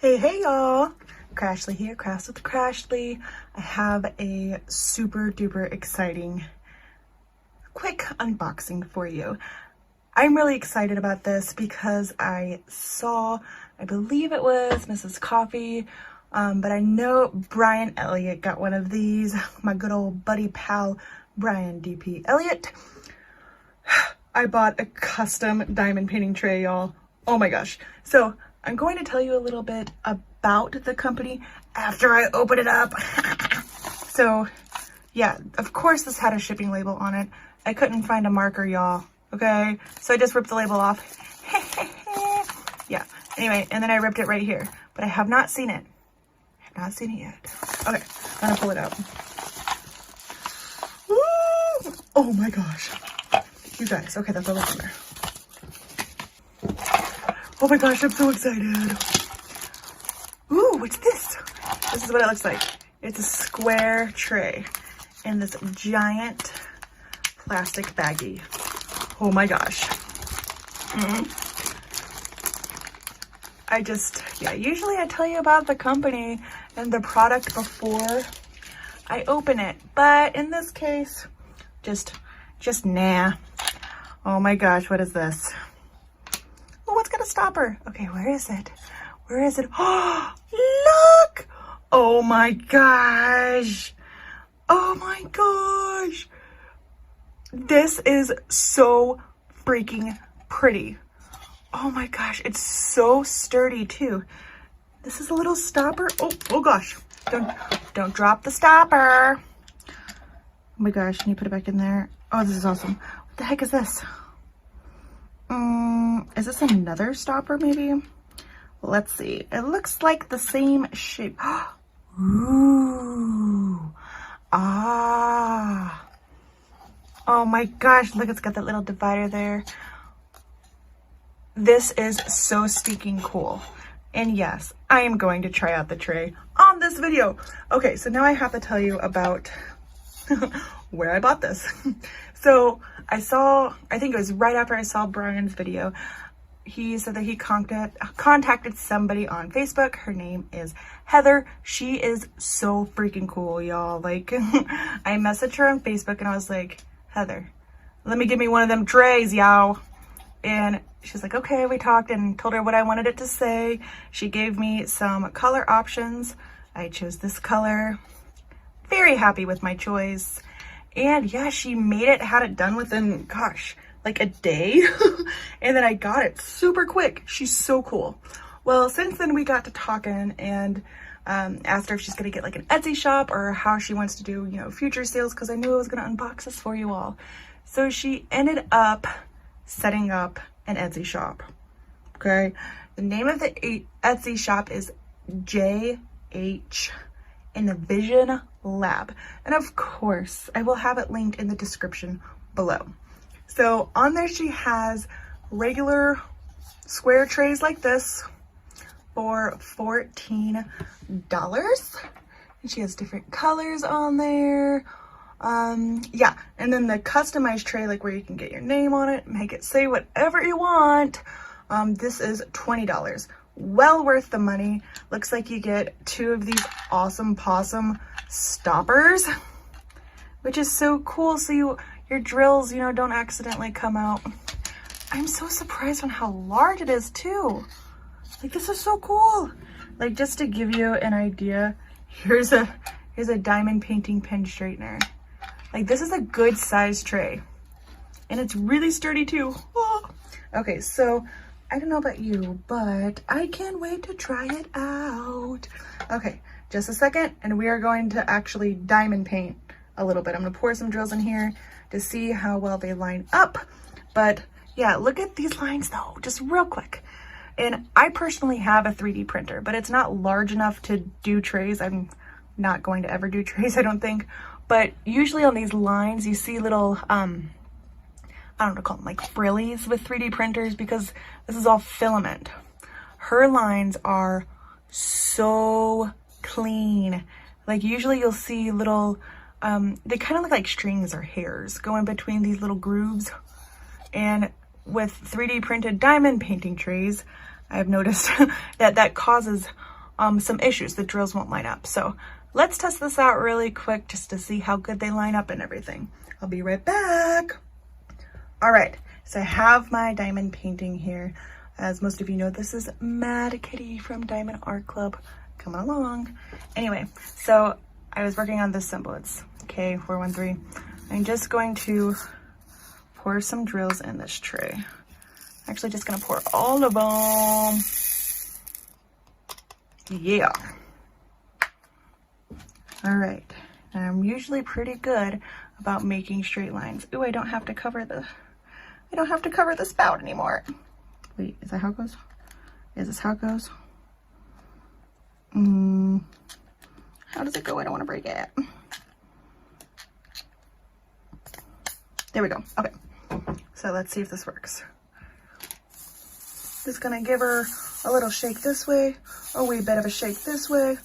Hey y'all, Crashly here, Crash with Crashly. I have a super duper exciting quick unboxing for you. I'm really excited about this because I saw, I believe it was Mrs. Coffee, but I know Brian Elliott got one of these, my good old buddy pal, Brian DP Elliott. I bought a custom diamond painting tray, y'all. Oh my gosh. So I'm going to tell you a little bit about the company after I open it up. So yeah, of course this had a shipping label on it. I couldn't find a marker, y'all. Okay, so I just ripped the label off. Yeah, anyway, and then I ripped it right here, but I have not seen it. I have not seen it yet. Okay, I'm gonna pull it out. Woo! Oh my gosh. You guys, okay, that's all that's in there. Oh my gosh, I'm so excited. Ooh, what's this? This is what it looks like. It's a square tray in this giant plastic baggie. Oh my gosh. Usually I tell you about the company and the product before I open it. But in this case, just nah. Oh my gosh, what is this? Oh, what's gonna stop her? Okay, where is it? Where is it? Oh, look! Oh my gosh. Oh my gosh. This is so freaking pretty. Oh my gosh, it's so sturdy too. This is a little stopper. Oh gosh. Don't drop the stopper. Oh my gosh, can you put it back in there? Oh, this is awesome. What the heck is this? Is this another stopper maybe? Let's see. It looks like the same shape. Ooh. Ah. Oh my gosh, look, it's got that little divider there. This is so stinking cool. And yes, I am going to try out the tray on this video. Okay, so now I have to tell you about where I bought this. So I think it was right after I saw Brian's video, he said that he contacted somebody on Facebook. Her name is Heather. She is so freaking cool, y'all. Like, I messaged her on Facebook and I was like, Heather, give me one of them trays, y'all. And she's like, okay, we talked and told her what I wanted it to say. She gave me some color options. I chose this color. Very happy with my choice. And yeah, she made it, had it done within, gosh, like a day. And then I got it super quick. She's so cool. Well, since then we got to talking and asked her if she's gonna get like an Etsy shop or how she wants to do, future sales, because I knew I was gonna unbox this for you all. So she ended up setting up an Etsy shop. Okay. The name of the Etsy shop is JHEnvisionLab. And of course, I will have it linked in the description below. So on there, she has regular square trays like this for $14. And she has different colors on there. Yeah, and then the customized tray, like where you can get your name on it, make it say whatever you want. This is $20. Well worth the money. Looks like you get 2 of these awesome possum stoppers, which is so cool. So your drills, don't accidentally come out. I'm so surprised on how large it is too. Like, this is so cool. Like, just to give you an idea, here's a diamond painting pen straightener. Like, this is a good size tray. And it's really sturdy too. Oh. Okay, so I don't know about you, but I can't wait to try it out. Okay, just a second, and we are going to actually diamond paint a little bit. I'm gonna pour some drills in here to see how well they line up. But yeah, look at these lines though, just real quick. And I personally have a 3D printer, but it's not large enough to do trays. I'm not going to ever do trays, I don't think. But usually on these lines, you see little, I don't know, call them like frillies with 3D printers, because this is all filament. Her lines are so clean. Like, usually you'll see little, they kind of look like strings or hairs going between these little grooves. And with 3D printed diamond painting trays, I've noticed that causes some issues. The drills won't line up. So let's test this out really quick just to see how good they line up and everything. I'll be right back. All right, so I have my diamond painting here. As most of you know, this is Mad Kitty from Diamond Art Club. Coming along. Anyway, so I was working on this symbol. It's K413. I'm just going to pour some drills in this tray. Actually just gonna pour all of them. Yeah. All right, I'm usually pretty good about making straight lines. Ooh, I don't have to cover the spout anymore. Wait, is that how it goes? Is this how it goes? How does it go? I don't want to break it. There we go. Okay, so let's see if this works. Just gonna give her a little shake this way, a wee bit of a shake this way,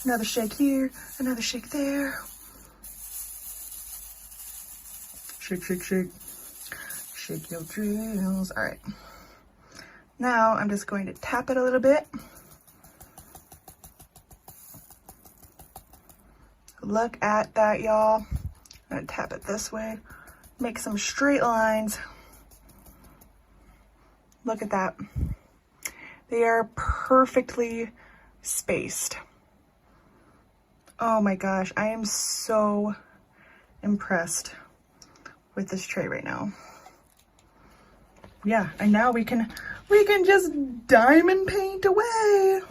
another shake here, another shake there. Shake, shake, shake. Shake your drills. All right. Now I'm just going to tap it a little bit. Look at that, y'all. I'm gonna tap it this way. Make some straight lines. Look at that. They are perfectly spaced. Oh my gosh, I am so impressed with this tray right now. Yeah, and now we can just diamond paint away.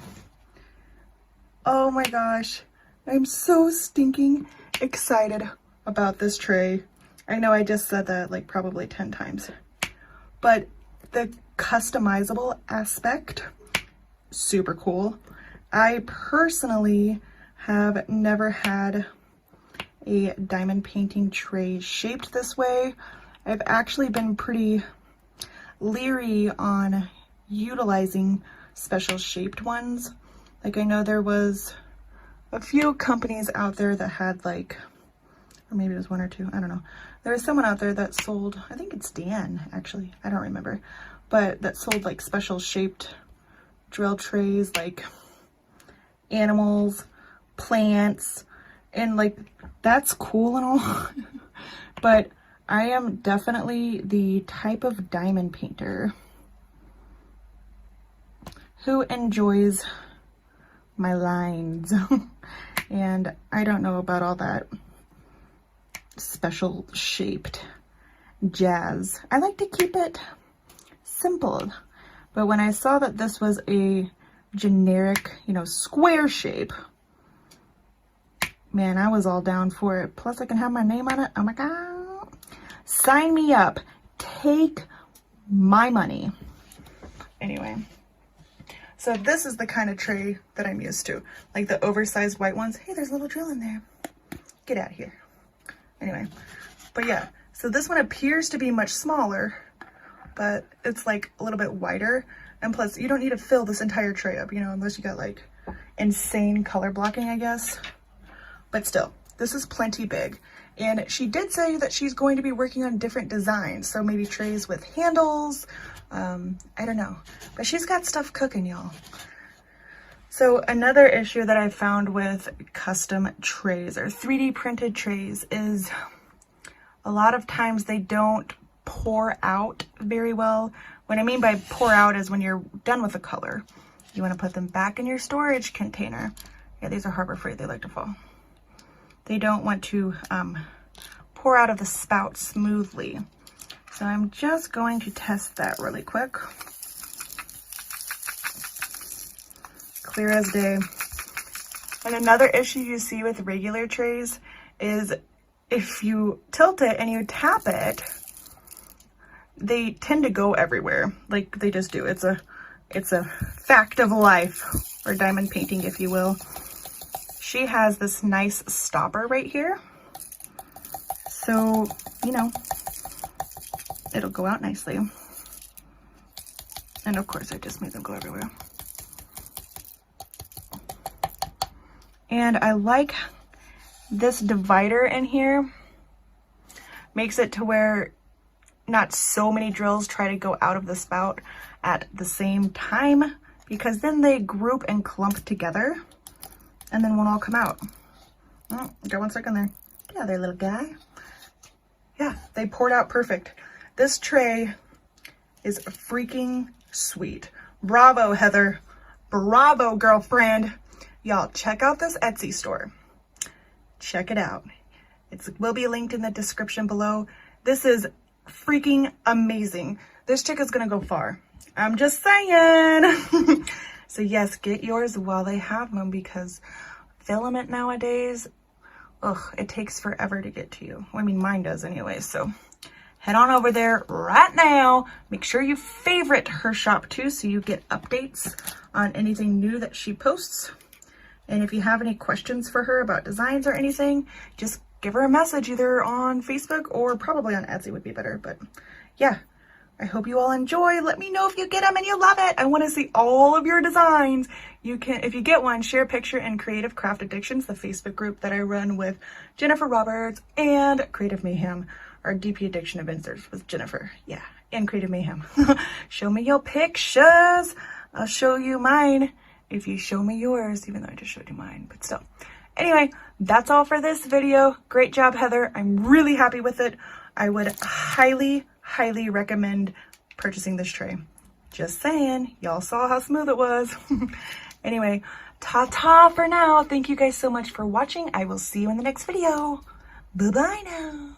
Oh my gosh, I'm so stinking excited about this tray. I know I just said that like probably 10 times, but the customizable aspect, super cool. I personally have never had a diamond painting tray shaped this way. I've actually been pretty leery on utilizing special shaped ones. Like I know there was a few companies out there that had like, or maybe it was one or two, I don't know. There was someone out there that sold, I think it's Dan actually, I don't remember, but that sold like special shaped drill trays, like animals, plants, and like that's cool and all. But I am definitely the type of diamond painter who enjoys my lines. And I don't know about all that special shaped jazz. I like to keep it simple. But when I saw that this was a generic, you know, square shape, man, I was all down for it. Plus I can have my name on it. Oh my God. Sign me up. Take my money. Anyway, so this is the kind of tray that I'm used to. Like the oversized white ones. Hey, there's a little drill in there. Get out of here. Anyway, but yeah, so this one appears to be much smaller, but it's like a little bit wider. And plus, you don't need to fill this entire tray up, you know, unless you got like insane color blocking, I guess. But still, this is plenty big. And she did say that she's going to be working on different designs. So maybe trays with handles, I don't know. But she's got stuff cooking, y'all. So another issue that I found with custom trays or 3D printed trays is a lot of times they don't pour out very well. What I mean by pour out is when you're done with the color, you want to put them back in your storage container. Yeah, these are Harbor Freight, they like to fall. They don't want to pour out of the spout smoothly. So I'm just going to test that really quick. Clear as day. And another issue you see with regular trays is if you tilt it and you tap it, they tend to go everywhere. Like they just do. It's a fact of life, or diamond painting, if you will. She has this nice stopper right here. So, you know, it'll go out nicely. And of course, I just made them go everywhere. And I like this divider in here. Makes it to where not so many drills try to go out of the spout at the same time, because then they group and clump together and then won't all come out. Oh, got one second there. Yeah, there, little guy. Yeah, they poured out perfect. This tray is freaking sweet. Bravo, Heather. Bravo, girlfriend. Y'all, check out this Etsy store. Check it out. It will be linked in the description below. This is freaking amazing. This chick is gonna go far. I'm just saying. So yes, get yours while they have them, because filament nowadays, ugh, it takes forever to get to you. I mean, mine does anyway. So head on over there right now. Make sure you favorite her shop too, so you get updates on anything new that she posts. And if you have any questions for her about designs or anything, just give her a message either on Facebook or probably on Etsy would be better. But yeah, I hope you all enjoy. Let me know if you get them and you love it. I want to see all of your designs. You can, if you get one, share a picture in Creative Craft Addictions, the Facebook group that I run with Jennifer Roberts and Creative Mayhem, our DP Addiction Adventures with Jennifer. Yeah, and Creative Mayhem. Show me your pictures. I'll show you mine if you show me yours, even though I just showed you mine, but still. Anyway, that's all for this video. Great job, Heather. I'm really happy with it. I would highly, highly recommend purchasing this tray. Just saying, y'all saw how smooth it was. Anyway, ta-ta for now. Thank you guys so much for watching. I will see you in the next video. Bye-bye now.